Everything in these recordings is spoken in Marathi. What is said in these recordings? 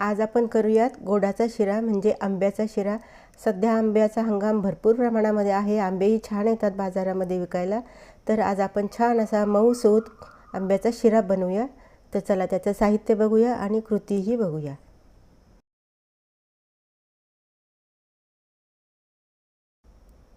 आज आपण करूयात गोडाचा शिरा म्हणजे आंब्याचा शिरा। सध्या आंब्याचा हंगाम भरपूर प्रमाणामध्ये आहे। आंबेही छान येतात बाजारामध्ये विकायला। तर आज आपण छान असा मऊसूत आंब्याचा शिरा बनवूया। तर चला त्याचं साहित्य बघूया आणि कृतीही बघूया।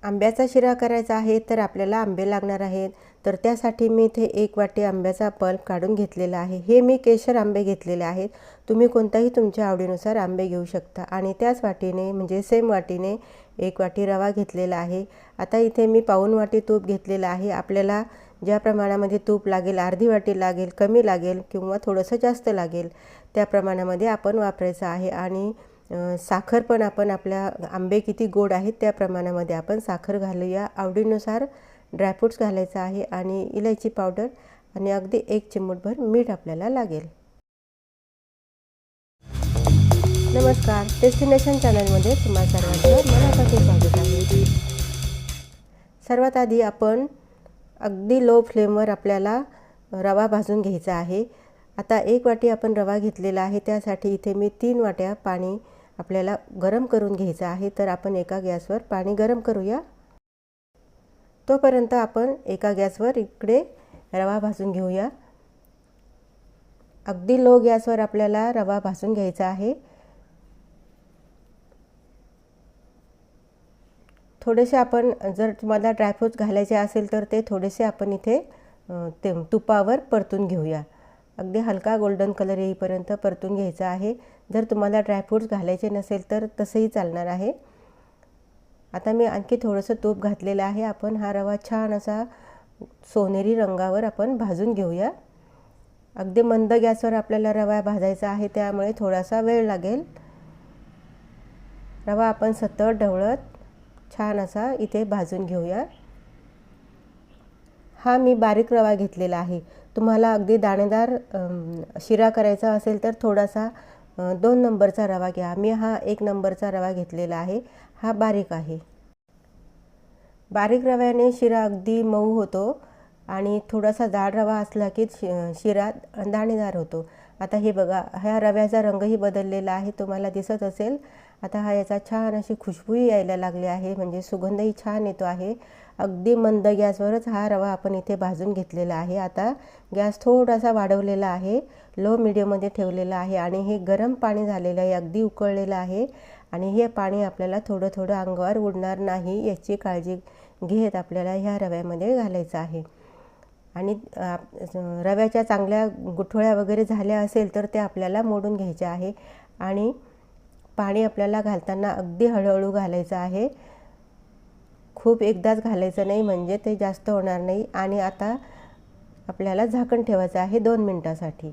आंब्याचा शिरा करायचा आहे तर आपल्याला आंबे लागणार आहेत। तर त्यासाठी मी इथे 1 वाटी आंब्याचा पल्प काढून घेतलेला आहे। हे मी केशर आंबे घेतलेले आहेत। तुम्ही कोणताही तुमच्या आवडीनुसार आंबे घेऊ शकता। आणि त्याच वाटीने म्हणजे सेम वाटीने 1 वाटी रवा घेतलेला आहे। आता इथे मी पाऊण वाटी तूप घेतलेला आहे। आपल्याला ज्या प्रमाणामध्ये तूप लागेल, अर्धी वाटी लागेल, कमी लागेल किंवा थोडंसं जास्त लागेल, त्या प्रमाणामध्ये आपण वापरायचं आहे। आणि साखर पण आपण आपल्या आंबे किती गोड आहेत त्या प्रमाणामध्ये आपण साखर घालूया। आवडीनुसार ड्रायफ्रूट्स घालायचं आहे आणि इलायची पावडर आणि अगदी 1 चिमूटभर मीठ आपल्याला लागेल। नमस्कार, डेस्टिनेशन चॅनलमध्ये तुम्हा सर्वांचं मनापासून स्वागत आहे। सर्वात आधी आपण अगदी लो फ्लेमवर आपल्याला रवा भाजून घ्यायचा आहे। आता 1 वाटी आपण रवा घेतलेला आहे। त्यासाठी इथे मी 3 वाट्या पाणी आपल्याला गरम करून घ्यायचं आहे। तर आपण एका गॅसवर पाणी गरम करूया। तोपर्यंत आपण एका गॅसवर इकडे रवा भाजून घेऊया। अगदी लो गॅसवर आपल्याला रवा भाजून घ्यायचा आहे। थोडेसे आपण जर तुम्हाला ड्रायफ्रूट्स घालायचे असेल तर ते थोडेसे आपण इथे तुपावर परतून घेऊया। अगदी हलका गोल्डन कलर येईपर्यंत परतून घ्यायचा आहे। जर तुम्हाला ड्रायफ्रूट्स घालायचे नसेल तर तसंही चालणार आहे। आता मी आणखी थोडंसं तूप घातलेलं आहे। आपण हा रवा छान असा सोनेरी रंगावर आपण भाजून घेऊया। अगदी मंद गॅसवर आपल्याला रवा भाजायचा आहे, त्यामुळे थोडासा वेळ लागेल। रवा आपण सतत ढवळत छान असा इथे भाजून घेऊया। हा मी बारीक रवा घेतलेला आहे। तुम्हाला अगदी दाणेदार शिरा करायचा असेल तर थोडासा 2 नंबरचा रवा घ्या। मी हा 1 नंबरचा रवा घेतलेला आहे। हा बारीक आहे। बारीक रव्याने शिरा अगदी मऊ होतो आणि थोडासा जाड रवा असला की शिरा दाणेदार होतो। आता हे बघा, ह्या रव्याचा रंगही बदललेला आहे, तुम्हाला दिसत असेल। आता हा याचा छान अशी खुशबूही यायला लागली आहे, म्हणजे सुगंधही छान येतो आहे। अगदी मंद गॅसवरच हा रवा आपण इथे भाजून घेतलेला आहे। आता गॅस थोडासा वाढवलेला आहे, लो मीडियममध्ये ठेवलेला आहे आणि हे गरम पाणी झालेलं आहे, अगदी उकळलेलं आहे। आणि हे पाणी आपल्याला थोडं थोडं अंगावर उडणार नाही याची काळजी घेत आपल्याला ह्या रव्यामध्ये घालायचं आहे। आणि रव्याच्या चांगल्या गुठळ्या वगैरे झाल्या असेल तर ते आपल्याला मोडून घ्यायचे आहे। आणि पाणी आपल्याला घालताना अगदी हळूहळू घालायचं आहे, खूप एकदाच घालायचं नाही, म्हणजे ते जास्त होणार नाही। आणि आता आपल्याला झाकण ठेवायचं आहे 2 मिनिटासाठी।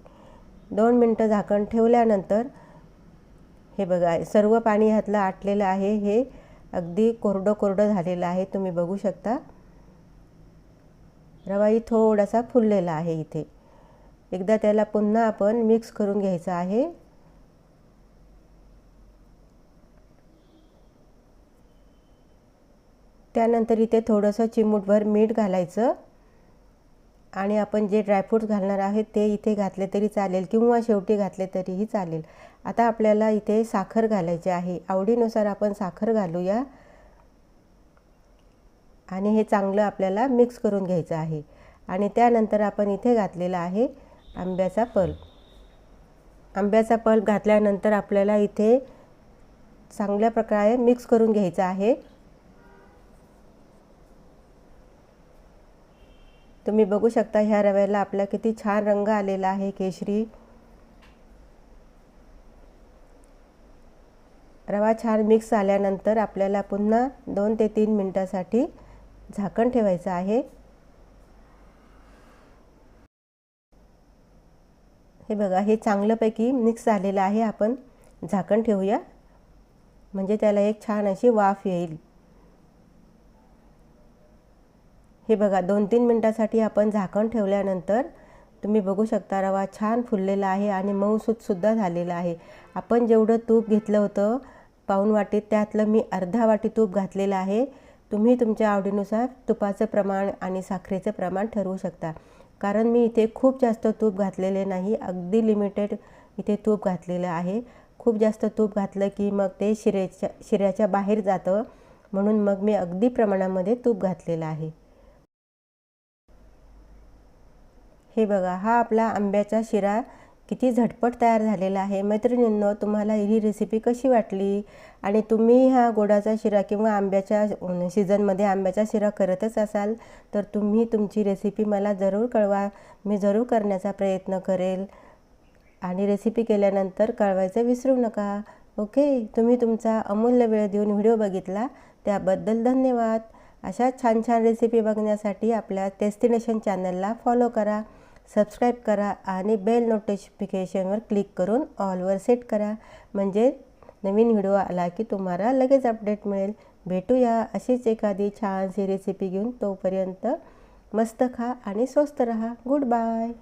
2 मिनिटं झाकण ठेवल्यानंतर हे बघा, सर्व पाणी ह्यातलं आटलेलं आहे। हे अगदी कोरडं कोरडं झालेलं आहे, तुम्ही बघू शकता। रवाही थोडासा फुललेला आहे इथे। एकदा त्याला पुन्हा आपण मिक्स करून घ्यायचं आहे। त्यानंतर इथे थोडंसं चिमूटभर मीठ घालायचं आणि आपण जे ड्रायफ्रूट्स घालणार आहेत ते इथे घातले तरी चालेल किंवा शेवटी घातले तरीही चालेल। आता आपल्याला इथे साखर घालायची आहे। आवडीनुसार आपण साखर घालूया आणि हे चांगलं आपल्याला मिक्स करून घ्यायचं आहे। आणि त्यानंतर आपण इथे घातलेला आहे आंब्याचा पल्प। आंब्याचा पल्प घातल्यानंतर आपल्याला इथे चांगल्या प्रकारे मिक्स करून घ्यायचं आहे। तुम्ही बघू शकता ह्या रव्याला आपला किती छान रंग आलेला आहे, केशरी। रवा छान मिक्स झाल्यानंतर आपल्याला पुन्हा 2 ते 3 मिनिटांसाठी झाकण ठेवायचं आहे। हे बघा, हे चांगल्यापैकी मिक्स झालेलं आहे। आपण झाकण ठेवूया, म्हणजे त्याला एक छान अशी वाफ येईल। हे बघा, 2-3 मिनिटांसाठी आपण झाकण ठेवल्यानंतर तुम्ही बघू शकता रवा छान फुललेला आहे आणि मऊसूतसुद्धा झालेला आहे। आपण जेवढं तूप घेतलं होतं पाऊण वाटीत, त्यातलं मी अर्धा वाटी तूप घातलेलं आहे। तुम्ही तुमच्या आवडीनुसार तुपाचं प्रमाण आणि साखरेचं प्रमाण ठरवू शकता। कारण मी इथे खूप जास्त तूप घातलेले नाही, अगदी लिमिटेड इथे तूप घातलेलं आहे। खूप जास्त तूप घातलं की मग ते शिऱ्याच्या बाहेर जातं, म्हणून मग मी अगदी प्रमाणामध्ये तूप घातलेलं आहे. हे बघा, हा आपला आंब्याचा शिरा किती झटपट तयार झालेला आहे. मैत्रिणींनो, तुम्हाला ही रेसिपी कशी वाटली आणि तुम्ही हा गोडाचा शिरा किंवा आंब्याच्या सीझनमध्ये आंब्याचा शिरा करतच असाल तर तुम्ही तुमची रेसिपी मला जरूर कळवा. मी जरूर करण्याचा प्रयत्न करेल आणि रेसिपी केल्यानंतर कळवायचं विसरू नका. ओके, तुम्ही तुमचा अमूल्य वेळ देऊन व्हिडिओ बघितला त्याबद्दल धन्यवाद. अशा छान छान रेसिपी बघण्यासाठी आपल्या टेस्टी नेशन चॅनलला फॉलो करा, सबस्क्राईब करा आणि बेल नोटिफिकेशनवर क्लिक करून ऑलवर सेट करा, म्हणजे नवीन व्हिडिओ आला की तुम्हाला लगेच अपडेट मिळेल. भेटूया अशीच एखादी छानशी रेसिपी घेऊन. तोपर्यंत मस्त खा आणि स्वस्त रहा. Good bye.